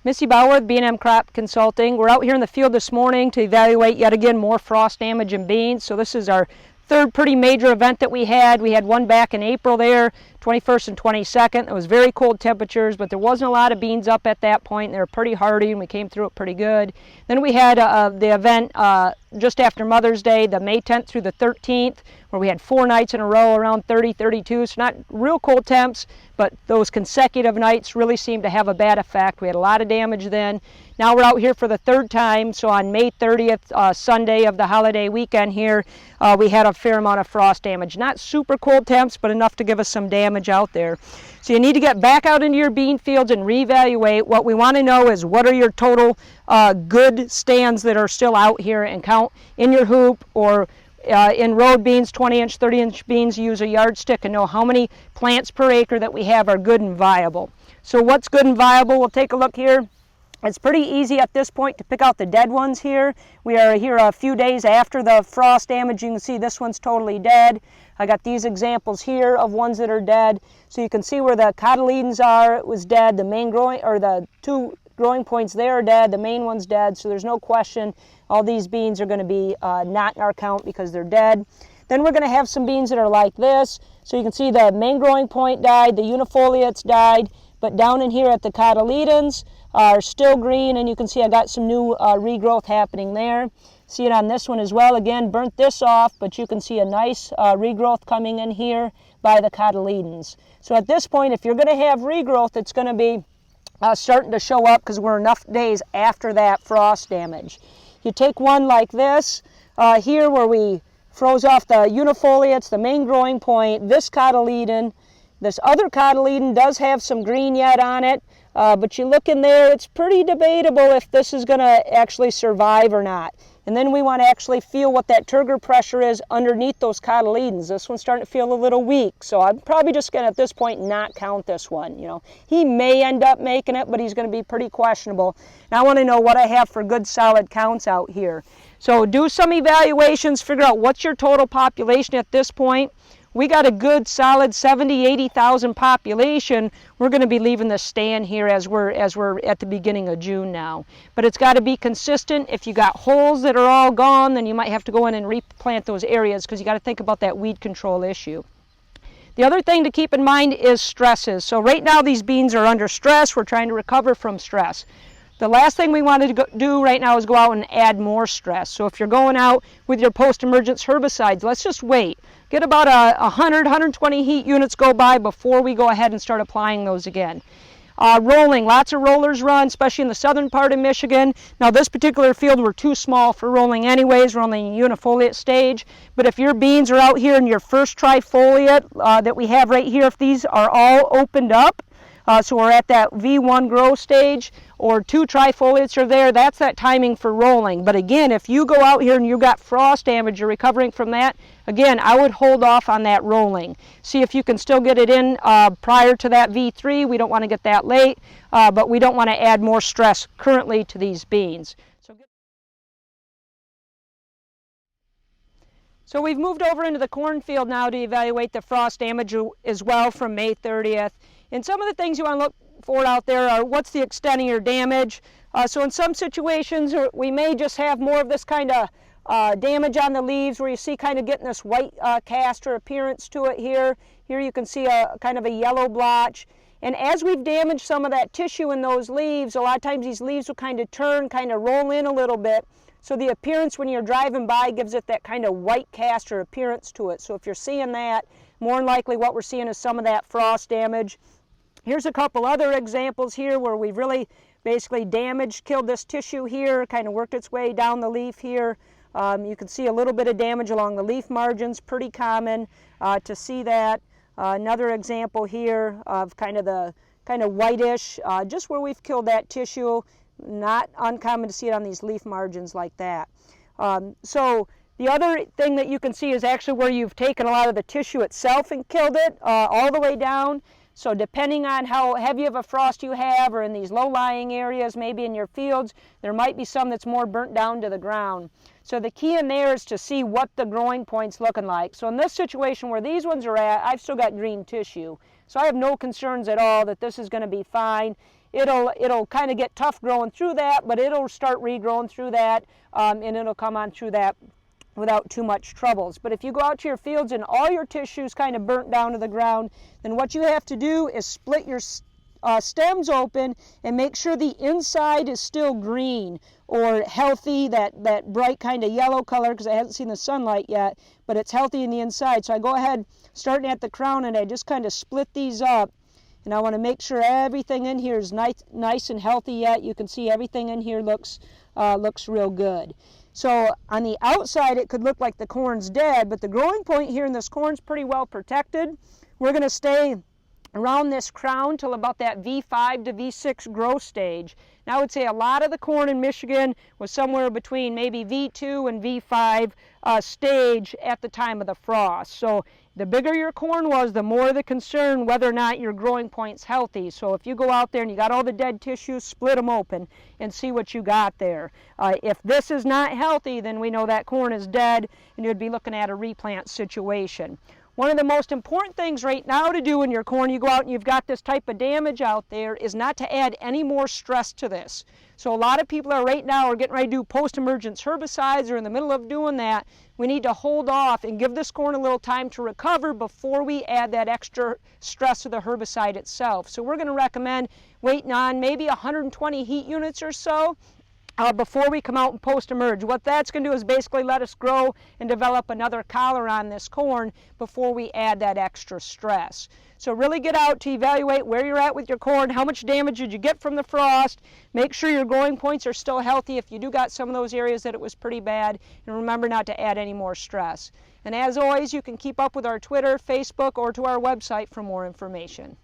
Missy with B&M Crop Consulting. We're out here in the field this morning to evaluate yet again more frost damage in beans. So this is our third pretty major event that we had. We had one back in April there, 21st and 22nd. It was very cold temperatures, but there wasn't a lot of beans up at that point. They were pretty hardy and we came through it pretty good. Then we had the event just after Mother's Day, the May 10th through the 13th, where we had 4 nights in a row around 30, 32. So not real cold temps, but those consecutive nights really seemed to have a bad effect. We had a lot of damage then. Now we're out here for the third time. So on May 30th, Sunday of the holiday weekend here, we had a fair amount of frost damage. Not super cold temps, but enough to give us some damage out there. So you need to get back out into your bean fields and reevaluate. What we want to know is what are your total good stands that are still out here, and count in your hoop or in road beans, 20-inch, 30-inch beans, use a yardstick and know how many plants per acre that we have are good and viable. So what's good and viable? We'll take a look here. It's pretty easy at this point to pick out the dead ones here. We are here a few days after the frost damage. You can see this one's totally dead. I got these examples here of ones that are dead. So you can see where the cotyledons are, it was dead. The main growing, or the 2 growing points there are dead. The main one's dead, so there's no question all these beans are going to be not in our count because they're dead. Then we're going to have some beans that are like this. So you can see the main growing point died, the unifoliates died, but down in here at the cotyledons are still green, and you can see I got some new regrowth happening there. See it on this one as well. Again, burnt this off, but you can see a nice regrowth coming in here by the cotyledons. So at this point, if you're going to have regrowth, it's going to be starting to show up because we're enough days after that frost damage. You take one like this here where we froze off the unifoliates, the main growing point, this cotyledon. This other cotyledon does have some green yet on it, but you look in there, it's pretty debatable if this is going to actually survive or not. And then we want to actually feel what that turgor pressure is underneath those cotyledons. This one's starting to feel a little weak, so I'm probably just going to at this point not count this one. You know, he may end up making it, but he's going to be pretty questionable. And I want to know what I have for good solid counts out here. So do some evaluations, figure out what's your total population at this point. We got a good solid 70, 80,000 population. We're going to be leaving the stand here as we're at the beginning of June now. But it's got to be consistent. If you got holes that are all gone, then you might have to go in and replant those areas because you got to think about that weed control issue. The other thing to keep in mind is stresses. So right now these beans are under stress. We're trying to recover from stress. The last thing we wanted to do right now is go out and add more stress. So if you're going out with your post-emergence herbicides, let's just wait. Get about 100, 120 heat units go by before we go ahead and start applying those again. Rolling, lots of rollers run, especially in the southern part of Michigan. Now this particular field we're too small for rolling anyways, we're only in unifoliate stage. But if your beans are out here in your first trifoliate that we have right here, if these are all opened up, so we're at that V1 grow stage, or 2 trifoliates are there, that's that timing for rolling. But again, if you go out here and you've got frost damage, you're recovering from that, again, I would hold off on that rolling. See if you can still get it in prior to that V3. We don't want to get that late, but we don't want to add more stress currently to these beans. So we've moved over into the cornfield now to evaluate the frost damage as well from May 30th. And some of the things you want to look for out there are what's the extent of your damage. So in some situations we may just have more of this kind of damage on the leaves where you see kind of getting this white cast or appearance to it here. Here you can see a kind of a yellow blotch. And as we've damaged some of that tissue in those leaves, a lot of times these leaves will kind of turn, kind of roll in a little bit. So the appearance when you're driving by gives it that kind of white cast or appearance to it. So if you're seeing that, more than likely what we're seeing is some of that frost damage. Here's a couple other examples here where we've really basically damaged, killed this tissue here, kind of worked its way down the leaf here. You can see a little bit of damage along the leaf margins, pretty common to see that. Another example here of kind of whitish, just where we've killed that tissue. Not uncommon to see it on these leaf margins like that. So the other thing that you can see is actually where you've taken a lot of the tissue itself and killed it all the way down. So depending on how heavy of a frost you have, or in these low-lying areas, maybe in your fields, there might be some that's more burnt down to the ground. So the key in there is to see what the growing point's looking like. So in this situation where these ones are at, I've still got green tissue. So I have no concerns at all that this is going to be fine. it'll kind of get tough growing through that, but it'll start regrowing through that, and it'll come on through that without too much troubles. But if you go out to your fields and all your tissue's kind of burnt down to the ground, then what you have to do is split your stems open and make sure the inside is still green or healthy, that bright kind of yellow color, because I haven't seen the sunlight yet, but it's healthy in the inside. So I go ahead, starting at the crown, and I just kind of split these up. And I want to make sure everything in here is nice and healthy yet. You can see everything in here looks real good. So on the outside it could look like the corn's dead, but the growing point here in this corn's pretty well protected. We're going to stay around this crown till about that V5 to V6 growth stage. Now I would say a lot of the corn in Michigan was somewhere between maybe V2 and V5 stage at the time of the frost. So the bigger your corn was, the more the concern whether or not your growing point's healthy. So if you go out there and you got all the dead tissues, split them open and see what you got there. If this is not healthy, then we know that corn is dead and you'd be looking at a replant situation. One of the most important things right now to do in your corn, you go out and you've got this type of damage out there, is not to add any more stress to this. So a lot of people are right now getting ready to do post-emergence herbicides, or in the middle of doing that. We need to hold off and give this corn a little time to recover before we add that extra stress to the herbicide itself. So we're going to recommend waiting on maybe 120 heat units or so before we come out and post-emerge. What that's going to do is basically let us grow and develop another collar on this corn before we add that extra stress. So really get out to evaluate where you're at with your corn, how much damage did you get from the frost, make sure your growing points are still healthy if you do got some of those areas that it was pretty bad, and remember not to add any more stress. And as always, you can keep up with our Twitter, Facebook, or to our website for more information.